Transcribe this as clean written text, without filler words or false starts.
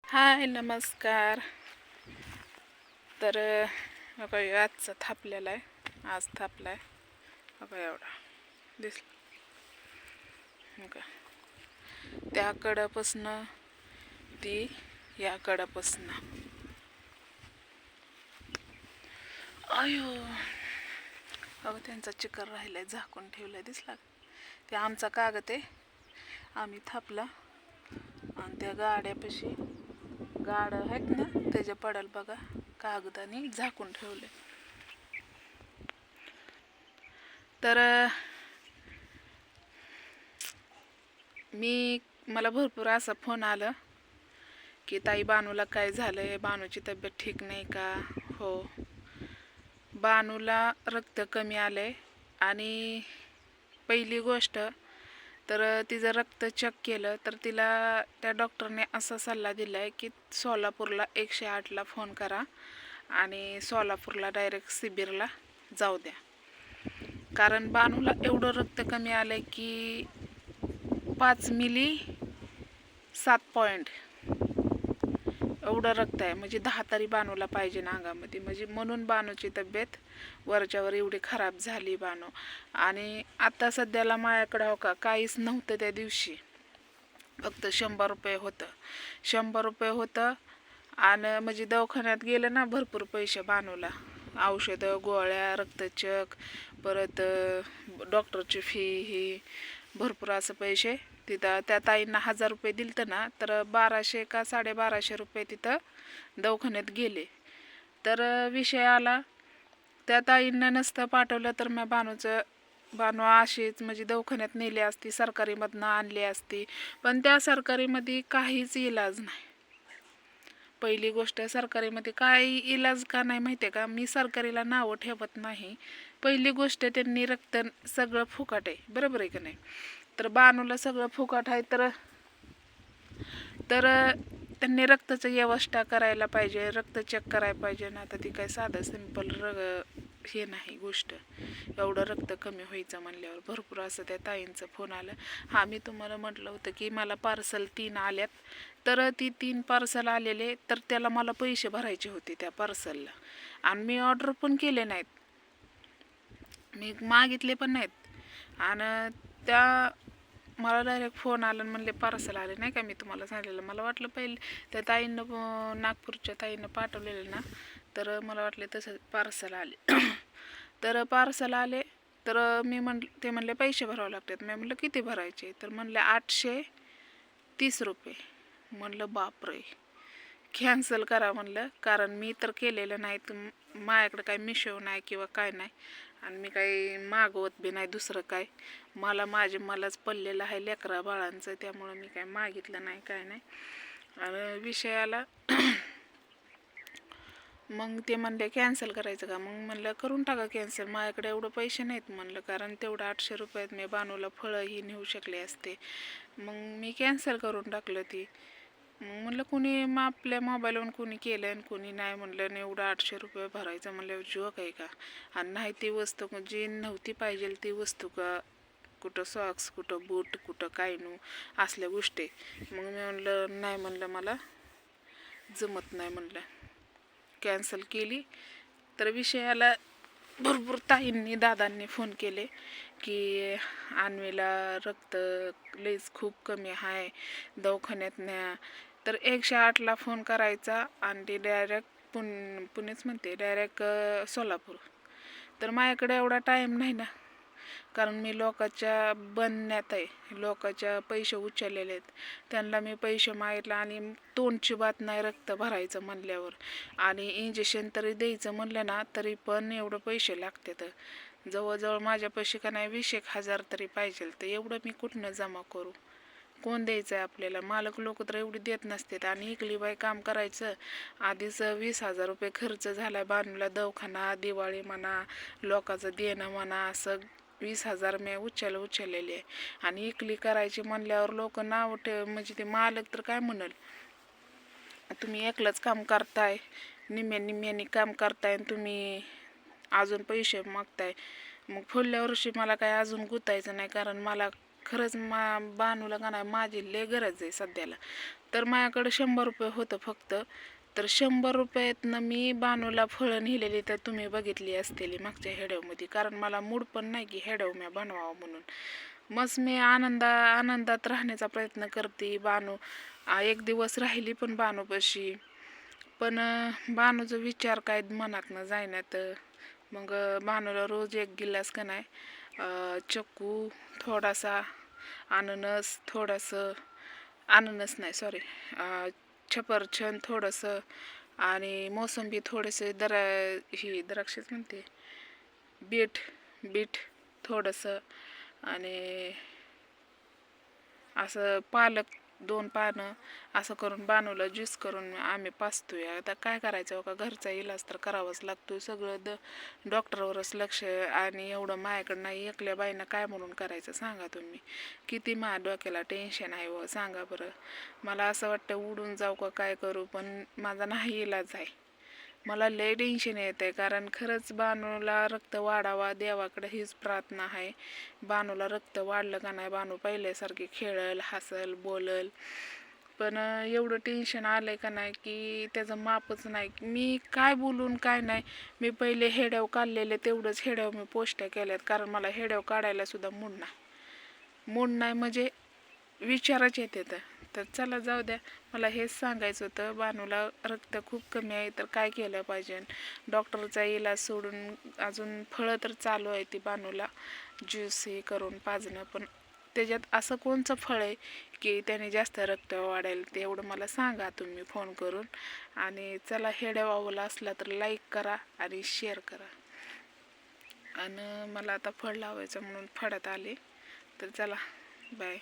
हाय नमस्कार. तर बघा आजचा थापलेला आहे. आज थापलाय बघा एवढा दिसला का. त्या कडापासनं ती या कडापासनं अयो बघा त्यांचा चिकर राहिलाय, झाकून ठेवलाय. दिसला ते आमचा कागद आहे, आम्ही थापला. आणि त्या गाड्यापाशी गाड आहेत ना, त्याच्या पडाल बघा कागदाने झाकून ठेवले. तर मला भरपूर असा फोन आला की ताई बानूला काय झालंय, बानूची तब्येत ठीक नाही का. हो, बानूला रक्त कमी आलंय. आणि पहिली गोष्ट तर तिचं रक्त चेक केलं तर तिला त्या डॉक्टरने असा सल्ला दिला आहे की सोलापूरला 108ला फोन करा आणि सोलापूरला डायरेक्ट शिबिरला जाऊ द्या. कारण बानूला एवढं रक्त कमी आलं आहे की 5 मिली 7 पॉईंट एवढं रक्त आहे. म्हणजे 10 तरी बानूला पाहिजे ना अंगामध्ये. म्हणजे म्हणून बानूची तब्येत वरच्यावर एवढी खराब झाली बानू. आणि आता सध्याला माझ्याकडं हो का काहीच नव्हतं त्या दिवशी, फक्त 100 रुपये होतं. 100 रुपये होतं. आणि म्हणजे दवाखान्यात गेलं ना भरपूर पैसे बानूला, औषधं गोळ्या रक्तचक परत डॉक्टरची फी ही भरपूर असं पैसे. तिथं त्या ताईंना 1000 रुपये दिलतं ना, तर 1200 का 1250 रुपये तिथं दवाखान्यात गेले. तर विषय आला, त्या ताईंना नसतं पाठवलं तर मी बानू अशीच म्हणजे दवाखान्यात नेली असती, सरकारीमधनं आणली असती. पण त्या सरकारीमध्ये काहीच इलाज नाही. पहिली गोष्ट, सरकारीमध्ये काही इलाज का नाही माहिती आहे का. मी सरकारीला नावं ठेवत नाही. पहिली गोष्ट त्यांनी रक्त सगळं फुकट आहे, बरोबर आहे का नाही. तर बानूला सगळं फुकट आहे तर त्यांनी रक्ताचं व्यवस्था करायला पाहिजे, रक्त चेक करायला पाहिजे ना. आता ती काय साधं सिंपल हे नाही गोष्ट. एवढं रक्त कमी व्हायचं म्हणल्यावर भरपूर असं त्या ताईंचं फोन आलं. मी तुम्हाला म्हटलं होतं की मला पार्सल 3 आल्यात. तर ती 3 पार्सल आलेले, तर त्याला मला पैसे भरायचे होते त्या पार्सलला. आणि मी ऑर्डर पण केले नाहीत, मी मागितले पण नाहीत. आणि त्या मला डायरेक्ट फोन आला आणि म्हणले पार्सल आले नाही का. मी तुम्हाला सांगितलेलं, मला वाटलं पहिले त्या ताईंनं नागपूरच्या ताईंनं पाठवलेलं ना, तर मला वाटले तसं पार्सल आले. तर पार्सल आले तर ते म्हणले पैसे भरावे लागतात. मी म्हणलं किती भरायचे, तर म्हणले 830 रुपये. म्हणलं बापरे, कॅन्सल करा म्हणलं. कारण मी तर केलेलं नाही, माझ्याकडे काही मिशो नाही किंवा काय नाही. आणि मी काही मागवत बी नाही दुसरं काय. मलाच पडलेलं आहे लेकरा बाळांचं, त्यामुळं मी काय मागितलं नाही काय नाही. आणि विषयाला मग ते म्हणले कॅन्सल करायचं का. मग म्हणलं करून टाका कॅन्सल, माझ्याकडे एवढं पैसे नाहीत म्हणलं. कारण तेवढं 800 रुपयात मी बानूला फळंही नेऊ शकले असते. मग मी कॅन्सल करून टाकलं ती. मग म्हणलं कुणी आपल्या मोबाईलवरून कुणी केलं आणि कुणी नाही. म्हणलं एवढं 800 रुपये भरायचं म्हणलं जोक आहे का. आणि नाही ती वस्तू जी नव्हती पाहिजे ती वस्तू का, कुठं सॉक्स, कुठं बूट, कुठं काय नू असल्या गोष्टी. मग मी म्हणलं नाही, म्हणलं मला जमत नाही म्हणलं, कॅन्सल केली. तर विषयाला भरपूर ताईंनी दादांनी फोन केले की अन्वीला रक्त लईच खूप कमी आहे, दवाखान्यात न्या. तर 108ला फोन करायचा आणि ते डायरेक्ट पुणेच म्हणते डायरेक्ट सोलापूर. तर माझ्याकडे एवढा टाईम नाही ना, कारण मी लोकांच्या बनण्यात आहे, लोकांच्या पैसे उचललेले आहेत. त्यांना मी पैसे मागितले आणि तोंडची बात नाही रक्त भरायचं म्हणल्यावर. आणि इंजेक्शन तरी द्यायचं म्हणलं ना तरी पण एवढं पैसे लागतात. जवळजवळ माझ्या पैसे का नाही 20,000 तरी पाहिजे. तर एवढं मी कुठनं जमा करू, कोण द्यायचं आहे आपल्याला. मालक लोक तर एवढी देत नसतात. आणि इकली बाई काम करायचं, आधीच 20,000 रुपये खर्च झाला आहे बानूला. दवाखाना, दिवाळी म्हणा, लोकांचं देणं म्हणा, असं 20,000 मी उचललेले आहे. आणि इकली करायची म्हणल्यावर लोक नाव म्हणजे ते मालक तर काय म्हणाल, तुम्ही एकलंच काम करताय, निम्म्याने काम करताय आणि तुम्ही अजून पैसे मागताय. मग पुढल्या वर्षी मला काय अजून गुतायचं नाही. कारण मला खरंच बानूला का नाही माझी लय गरज आहे सध्याला. तर माझ्याकडं 100 रुपये होतं फक्त. तर 100 रुपयातनं मी बानूला फळं नेलेली तर तुम्ही बघितली असतेली मागच्या हेड्यामध्ये, कारण मला मूड पण नाही की हेड्याव मी बनवावं म्हणून. मस्त मी आनंदात राहण्याचा प्रयत्न करते. बानू एक दिवस राहिली पण बानूपाशी, पण बानूचा विचार काय मनातनं जाईना. तर मग बानूला रोज एक गिलास का नाही चक्कू, थोडासा अननस, थोडंसं अननस नाही सॉरी छपरछन थोडंसं, आणि मोसंबी थोडेसे, ही द्राक्षच म्हणते, बीट थोडंसं, आणि असं पालक 2 पानं असं करून बानूला ज्यूस करून आम्ही पाजतोय. आता काय करायचं हो का, घरचा इलाज तर करावाच लागतो. सगळं डॉक्टरवरच लक्ष, आणि एवढं माझ्याकडं नाही. एकल्या बाईनं काय म्हणून करायचं सांगा तुम्ही. किती माझ्या डोक्याला टेन्शन आहे व सांगा बरं. मला असं वाटतं उडून जाऊ का काय करू, पण माझा नाही इलाज आहे. मला लय टेन्शन येत आहे, कारण खरंच बानूला रक्त वाढावा, देवाकडे हीच प्रार्थना आहे. बानूला रक्त वाढलं का नाही, बानू पहिल्यासारखी खेळल, हसल, बोलल. पण एवढं टेन्शन आलंय का नाही की त्याचं मापच नाही. मी काय बोलून काय नाही. मी पहिले हेड्याव काढलेले तेवढंच हेड्याव मी पोस्ट्या केल्यात, कारण मला हेड्याव काढायला सुद्धा मूड नाही म्हणजे विचारच येते. तर चला जाऊ द्या, मला हेच सांगायचं होतं. बानूला रक्त खूप कमी आहे, तर काय केलं पाहिजे. डॉक्टरचा इलाज सोडून अजून फळं तर चालू आहे ती बानूला ज्यूस हे करून पाजणं, पण त्याच्यात असं कोणचं फळ आहे की त्याने जास्त रक्त वाढेल, ते एवढं मला सांगा तुम्ही फोन करून. आणि चला, हेड्यावावला असला तर लाईक करा आणि शेअर करा. आणि मला आता फळ लावायचं म्हणून फळात आले. तर चला, बाय.